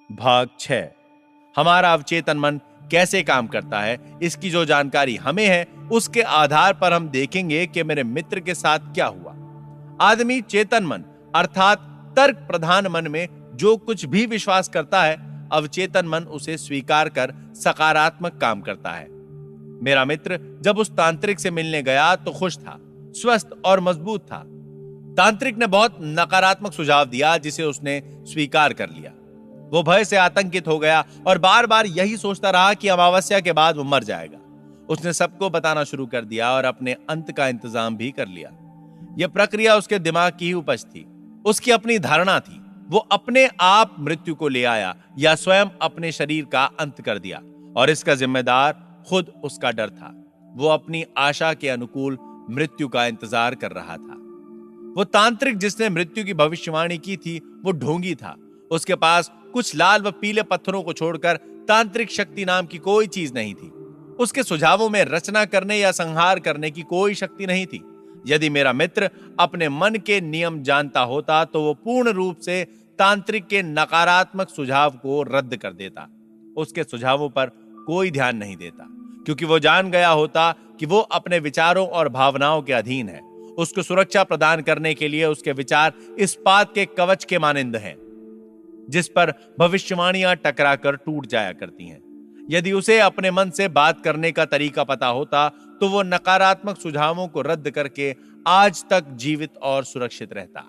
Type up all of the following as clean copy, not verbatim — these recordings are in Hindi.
भाग 6। हमारा अवचेतन मन कैसे काम करता है, इसकी जो जानकारी हमें है उसके आधार पर हम देखेंगे कि मेरे मित्र के साथ क्या हुआ। आदमी चेतन मन अर्थात तर्क प्रधान मन में जो कुछ भी विश्वास करता है, अवचेतन मन उसे स्वीकार कर सकारात्मक काम करता है। मेरा मित्र जब उस तांत्रिक से मिलने गया तो खुश था, स्वस्थ और मजबूत था। तांत्रिक ने बहुत नकारात्मक सुझाव दिया जिसे उसने स्वीकार कर लिया। वो भय से आतंकित हो गया और बार बार यही सोचता रहा कि अमावस्या के बाद वो मर जाएगा। उसने सबको बताना शुरू कर दिया और अपने अंत का इंतजाम भी कर लिया। यह प्रक्रिया उसके दिमाग की ही उपज थी, उसकी अपनी धारणा थी। वो अपने आप मृत्यु को ले आया या स्वयं अपने शरीर का अंत कर दिया, और इसका जिम्मेदार खुद उसका डर था। वो अपनी आशा के अनुकूल मृत्यु का इंतजार कर रहा था। वो तांत्रिक जिसने मृत्यु की भविष्यवाणी की थी, वो ढोंगी था। उसके पास कुछ लाल व पीले पत्थरों को छोड़कर तांत्रिक शक्ति नाम की कोई चीज नहीं थी। उसके सुझावों में रचना करने या संहार करने की कोई शक्ति नहीं थी। यदि मेरा मित्र अपने मन के नियम जानता होता तो वो पूर्ण रूप से तांत्रिक के नकारात्मक सुझाव को रद्द कर देता। उसके सुझावों पर कोई ध्यान नहीं देता, क्योंकि वो जान गया होता कि वो अपने विचारों और भावनाओं के अधीन है। उसको सुरक्षा प्रदान करने के लिए उसके विचार इस्पात के कवच के मानिंद हैं, जिस पर भविष्यवाणियां टकरा कर टूट जाया करती हैं। यदि उसे अपने मन से बात करने का तरीका पता होता तो वो नकारात्मक सुझावों को रद्द करके आज तक जीवित और सुरक्षित रहता।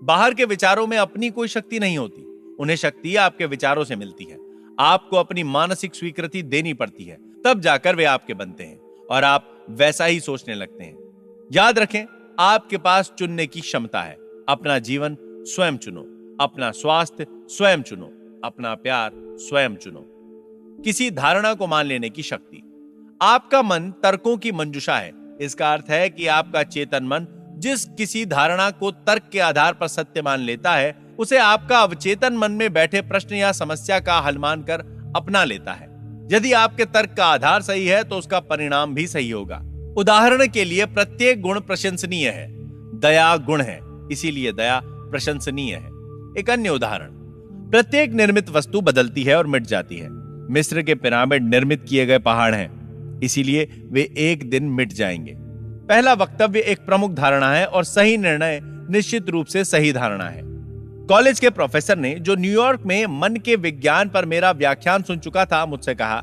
बाहर के विचारों में अपनी कोई शक्ति नहीं होती, उन्हें शक्ति आपके विचारों से मिलती है। आपको अपनी मानसिक स्वीकृति देनी पड़ती है, तब जाकर वे आपके बनते हैं और आप वैसा ही सोचने लगते हैं। याद रखें, आपके पास चुनने की क्षमता है। अपना जीवन स्वयं चुनो, अपना स्वास्थ्य स्वयं चुनो, अपना प्यार स्वयं चुनो। किसी धारणा को मान लेने की शक्ति। आपका मन तर्कों की मंजुषा है। इसका अर्थ है कि आपका चेतन मन जिस किसी धारणा को तर्क के आधार पर सत्य मान लेता है, उसे आपका अवचेतन मन में बैठे प्रश्न या समस्या का हल मानकर अपना लेता है। यदि आपके तर्क का आधार सही है तो उसका परिणाम भी सही होगा। उदाहरण के लिए, प्रत्येक गुण प्रशंसनीय है। दया गुण है, इसीलिए दया प्रशंसनीय है। एक अन्य उदाहरण, प्रत्येक निर्मित वस्तु बदलती है और मिट जाती है। मिस्र के पिरामिड निर्मित किए गए पहाड़ हैं, इसीलिए वे एक दिन मिट जाएंगे। पहला वक्तव्य एक प्रमुख धारणा है और सही निर्णय निश्चित रूप से सही धारणा है। कॉलेज के प्रोफेसर ने, जो न्यूयॉर्क में मन के विज्ञान पर मेरा व्याख्यान सुन चुका था, मुझसे कहा,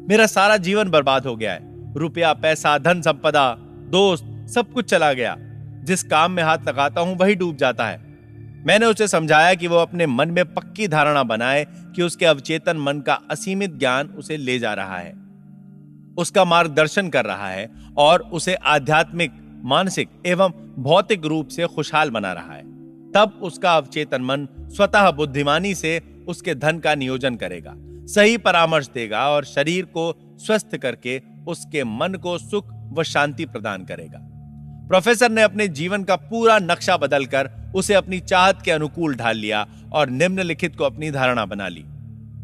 मेरा सारा जीवन बर्बाद हो गया है। रुपया, पैसा, धन संपदा, दोस्त, सब कुछ चला गया। जिस काम में हाथ लगाता हूं वही डूब जाता है। मैंने उसे समझाया कि वो अपने मन में पक्की धारणा बनाए कि उसके अवचेतन मन का असीमित ज्ञान उसे ले जा रहा है, उसका मार्गदर्शन कर रहा है और उसे आध्यात्मिक, मानसिक एवं भौतिक रूप से खुशहाल बना रहा है। तब उसका अवचेतन मन स्वतः बुद्धिमानी से उसके धन का नियोजन करेगा, सही परामर्श देगा और शरीर को स्वस्थ करके उसके मन को सुख व शांति प्रदान करेगा। प्रोफेसर ने अपने जीवन का पूरा नक्शा बदलकर उसे अपनी चाहत के अनुकूल ढाल लिया और निम्नलिखित को अपनी धारणा बना ली।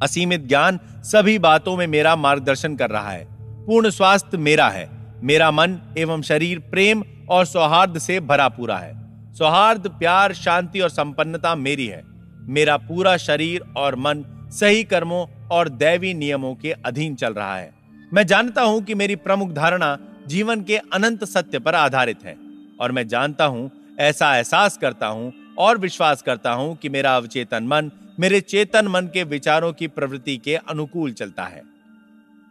असीमित ज्ञान सभी बातों में मेरा मार्गदर्शन कर रहा है। पूर्ण स्वास्थ्य मेरा है। मेरा मन एवं शरीर प्रेम और सौहार्द से भरा पूरा है। सौहार्द, प्यार, शांति और संपन्नता मेरी है। मेरा पूरा शरीर और मन सही कर्मों और दैवी नियमों के अधीन चल रहा है। मैं जानता हूं कि मेरी प्रमुख धारणा जीवन के अनंत सत्य पर आधारित है, और मैं जानता हूं, ऐसा एहसास करता हूं और विश्वास करता हूं कि मेरा अवचेतन मन मेरे चेतन मन के विचारों की प्रवृत्ति के अनुकूल चलता है।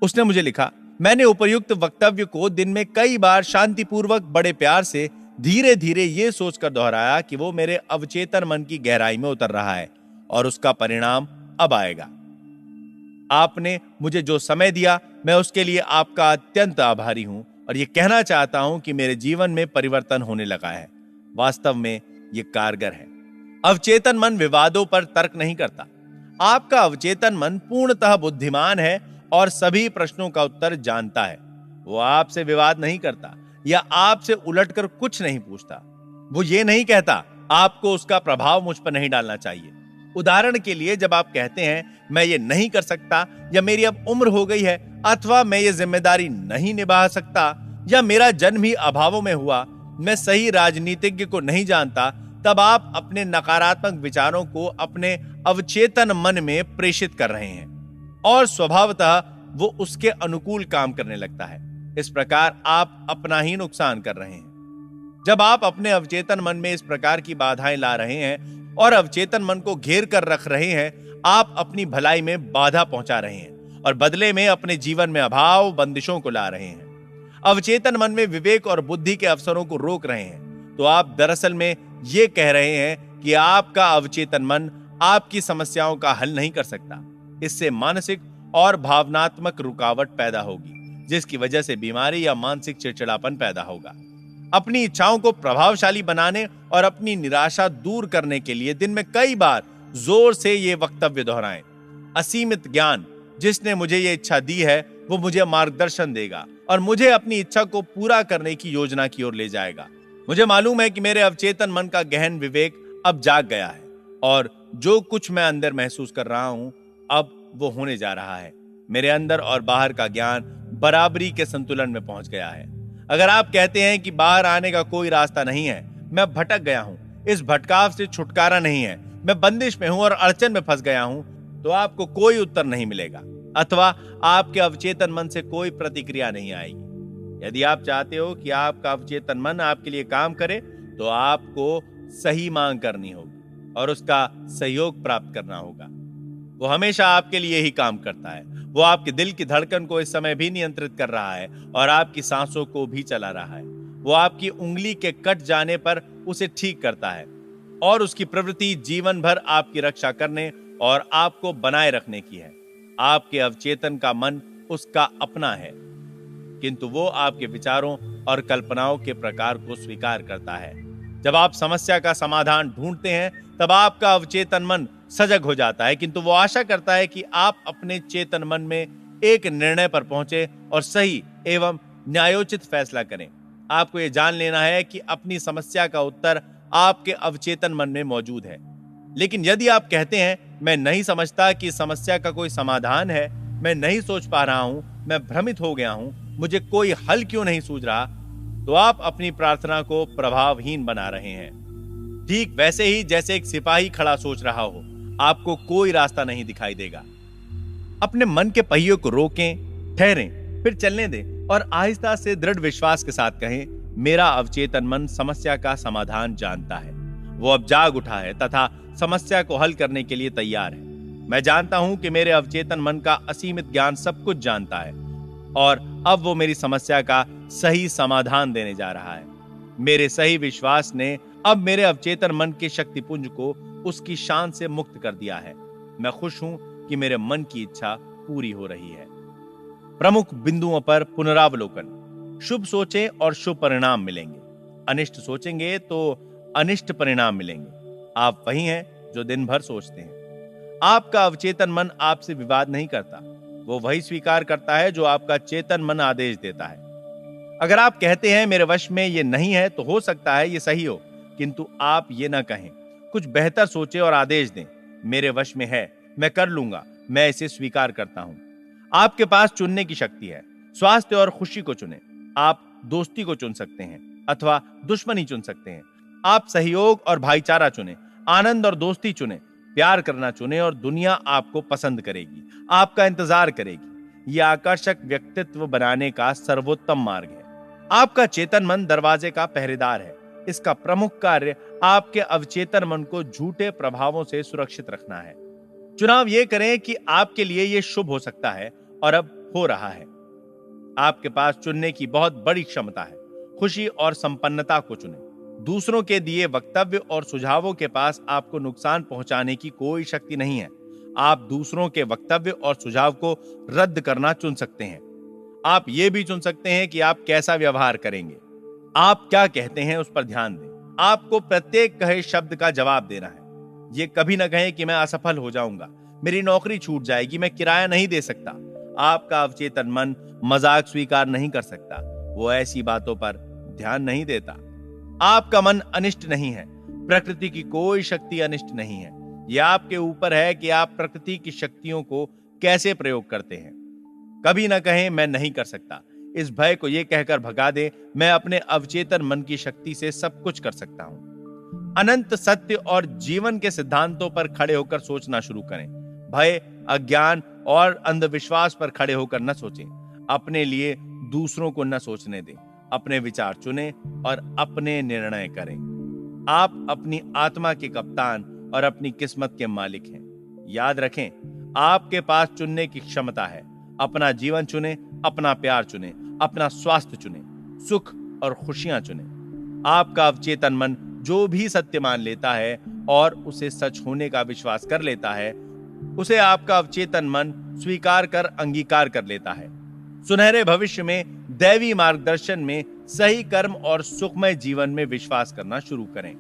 उसने मुझे लिखा, मैंने उपर्युक्त वक्तव्य को दिन में कई बार शांतिपूर्वक, बड़े प्यार से, धीरे धीरे ये सोचकर दोहराया कि वो मेरे अवचेतन मन की गहराई में उतर रहा है और उसका परिणाम अब आएगा। आपने मुझे जो समय दिया, मैं उसके लिए आपका अत्यंत आभारी हूं और ये कहना चाहता हूं कि मेरे जीवन में परिवर्तन होने लगा है। वास्तव में ये कारगर है। अवचेतन मन विवादों पर तर्क नहीं करता। आपका अवचेतन मन पूर्णतः बुद्धिमान है और सभी प्रश्नों का उत्तर जानता है। वो आपसे विवाद नहीं करता या आपसे उलटकर कुछ नहीं पूछता। वो ये नहीं कहता, आपको उसका प्रभाव मुझ पर नहीं डालना चाहिए। उदाहरण के लिए, जब आप कहते हैं मैं ये नहीं कर सकता, या मेरी अब उम्र हो गई है, अथवा मैं ये जिम्मेदारी नहीं निभा सकता, या मेरा जन्म ही अभावों में हुआ, मैं सही राजनीतिज्ञ को नहीं जानता, तब आप अपने नकारात्मक विचारों को अपने अवचेतन मन में प्रेषित कर रहे हैं और स्वभावतः वो उसके अनुकूल काम करने लगता है। इस प्रकार आप अपना ही नुकसान कर रहे हैं। जब आप अपने अवचेतन मन में इस प्रकार की बाधाएं ला रहे हैं और अवचेतन मन को घेर कर रख रहे हैं, आप अपनी भलाई में बाधा पहुंचा रहे हैं और बदले में अपने जीवन में अभाव, बंदिशों को ला रहे हैं। अवचेतन मन में विवेक और बुद्धि के अवसरों को रोक रहे हैं। तो आप दरअसल में ये कह रहे हैं कि आपका अवचेतन मन आपकी समस्याओं का हल नहीं कर सकता। इससे मानसिक और भावनात्मक रुकावट पैदा होगी, जिसकी वजह से बीमारी या मानसिक चिड़चिड़ापन पैदा होगा। अपनी इच्छाओं को प्रभावशाली बनाने और अपनी निराशा दूर करने के लिए दिन में कई बार जोर से ये वक्तव्य दोहराएं। असीमित ज्ञान जिसने मुझे ये इच्छा दी है, वो मुझे मार्गदर्शन देगा और मुझे अपनी इच्छा को पूरा करने की योजना की ओर ले जाएगा। मुझे मालूम है कि मेरे अवचेतन मन का गहन विवेक अब जाग गया है और जो कुछ मैं अंदर महसूस कर रहा हूं, अब वो होने जा रहा है। मेरे अंदर और बाहर का ज्ञान बराबरी के संतुलन में पहुंच गया है। अगर आप कहते हैं कि बाहर आने का कोई रास्ता नहीं है, मैं भटक गया हूं, इस भटकाव से छुटकारा नहीं है, मैं बंदिश में हूं और अड़चन में फंस गया हूं, तो आपको कोई उत्तर नहीं मिलेगा अथवा आपके अवचेतन मन से कोई प्रतिक्रिया नहीं आएगी। यदि आप चाहते हो कि आपका अवचेतन मन आपके लिए काम करे, तो आपको सही मांग करनी होगी और उसका सहयोग प्राप्त करना होगा। वो हमेशा आपके लिए ही काम करता है। वो आपके दिल की धड़कन को इस समय भी नियंत्रित कर रहा है और आपकी सांसों को भी चला रहा है। वो आपकी उंगली के कट जाने पर उसे ठीक करता है और उसकी प्रवृत्ति जीवन भर आपकी रक्षा करने और आपको बनाए रखने की है। आपके अवचेतन का मन उसका अपना है, किंतु वो आपके विचारों और कल्पनाओं के प्रकार को स्वीकार करता है। जब आप समस्या का समाधान ढूंढते हैं, तब आपका अवचेतन मन सजग हो जाता है, किंतु वो आशा करता है कि आप अपने चेतन मन में एक निर्णय पर पहुंचे और सही एवं न्यायोचित फैसला करें। आपको ये जान लेना है कि अपनी समस्या का उत्तर आपके अवचेतन मन में मौजूद है। लेकिन यदि आप कहते हैं, मैं नहीं समझता कि समस्या का कोई समाधान है, मैं नहीं सोच पा रहा हूं, मैं भ्रमित हो गया हूं, मुझे कोई हल क्यों नहीं सूझ रहा, तो आप अपनी प्रार्थना को प्रभावहीन बना रहे हैं। ठीक वैसे ही जैसे एक सिपाही खड़ा सोच रहा हो, आपको कोई रास्ता नहीं दिखाई देगा। अपने मन के पहियों को रोकें, ठहरें, फिर चलने दें और आहिस्ता से दृढ़ विश्वास के साथ कहें, मेरा अवचेतन मन समस्या का समाधान जानता है। वो अब जाग उठा है तथा समस्या को हल करने के लिए तैयार है। मैं जानता हूं कि मेरे अवचेतन मन का असीमित ज्ञान सब कुछ जानता है और अब वो मेरी समस्या का सही समाधान देने जा रहा है। मेरे सही विश्वास ने अब मेरे अवचेतन मन के शक्तिपुंज को उसकी शान से मुक्त कर दिया है। मैं खुश हूं कि मेरे मन की इच्छा पूरी हो रही है। प्रमुख बिंदुओं पर पुनरावलोकन। शुभ सोचें और शुभ परिणाम मिलेंगे। अनिष्ट सोचेंगे तो अनिष्ट परिणाम मिलेंगे। आप वही हैं जो दिन भर सोचते हैं। आपका अवचेतन मन आपसे विवाद नहीं करता, वो वही स्वीकार करता है जो आपका चेतन मन आदेश देता है। अगर आप कहते हैं मेरे वश में ये नहीं है, तो हो सकता है ये सही हो, किंतु आप ये ना कहें, कुछ बेहतर सोचें और आदेश दें, मेरे वश में है, मैं कर लूंगा, मैं इसे स्वीकार करता हूं। आपके पास चुनने की शक्ति है। स्वास्थ्य और खुशी को चुनें। आप दोस्ती को चुन सकते हैं अथवा दुश्मनी चुन सकते हैं। आप सहयोग और भाईचारा चुनें, आनंद और दोस्ती चुनें, प्यार करना चुनें और दुनिया आपको पसंद करेगी, आपका इंतजार करेगी। यह आकर्षक व्यक्तित्व बनाने का सर्वोत्तम मार्ग है। आपका चेतन मन दरवाजे का पहरेदार है। इसका प्रमुख कार्य आपके अवचेतन मन को झूठे प्रभावों से सुरक्षित रखना है। चुनाव यह करें कि आपके लिए यह शुभ हो सकता है और अब हो रहा है। आपके पास चुनने की बहुत बड़ी क्षमता है। खुशी और संपन्नता को चुनें। दूसरों के दिए वक्तव्य और सुझावों के पास आपको नुकसान पहुंचाने की कोई शक्ति नहीं है। आप दूसरों के वक्तव्य और सुझाव को रद्द करना चुन सकते हैं। आप ये भी चुन सकते हैं कि आप कैसा व्यवहार करेंगे। आप क्या कहते हैं उस पर ध्यान दें। आपको प्रत्येक कहे शब्द का जवाब देना है। ये कभी ना कहें कि मैं असफल हो जाऊंगा, मेरी नौकरी छूट जाएगी, मैं किराया नहीं दे सकता। आपका अवचेतन मन मजाक स्वीकार नहीं कर सकता। वो ऐसी बातों पर ध्यान नहीं देता। आपका मन अनिष्ट नहीं है। प्रकृति की कोई शक्ति अनिष्ट नहीं है। यह आपके ऊपर है कि आप प्रकृति की शक्तियों को कैसे प्रयोग करते हैं। कभी ना कहें मैं नहीं कर सकता। इस भय को यह कहकर भगा दे, मैं अपने अवचेतन मन की शक्ति से सब कुछ कर सकता हूं। अनंत सत्य और जीवन के सिद्धांतों पर खड़े होकर सोचना शुरू करें। भय, अज्ञान और अंधविश्वास पर खड़े होकर न सोचें। अपने लिए दूसरों को न सोचने दें। अपने विचार चुनें और अपने निर्णय करें। आप अपनी आत्मा के कप्तान और अपनी किस्मत के मालिक हैं। याद रखें, आपके पास चुनने की क्षमता है। अपना जीवन चुनें, अपना प्यार चुनें, अपना स्वास्थ्य चुनें, सुख और खुशियां चुनें। आपका अवचेतन मन जो भी सत्य मान लेता है और उसे सच होने का विश्वास कर लेता है, उसे आपका अवचेतन मन स्वीकार कर अंगीकार कर लेता है। सुनहरे भविष्य में, दैवी मार्गदर्शन में, सही कर्म और सुखमय जीवन में विश्वास करना शुरू करें।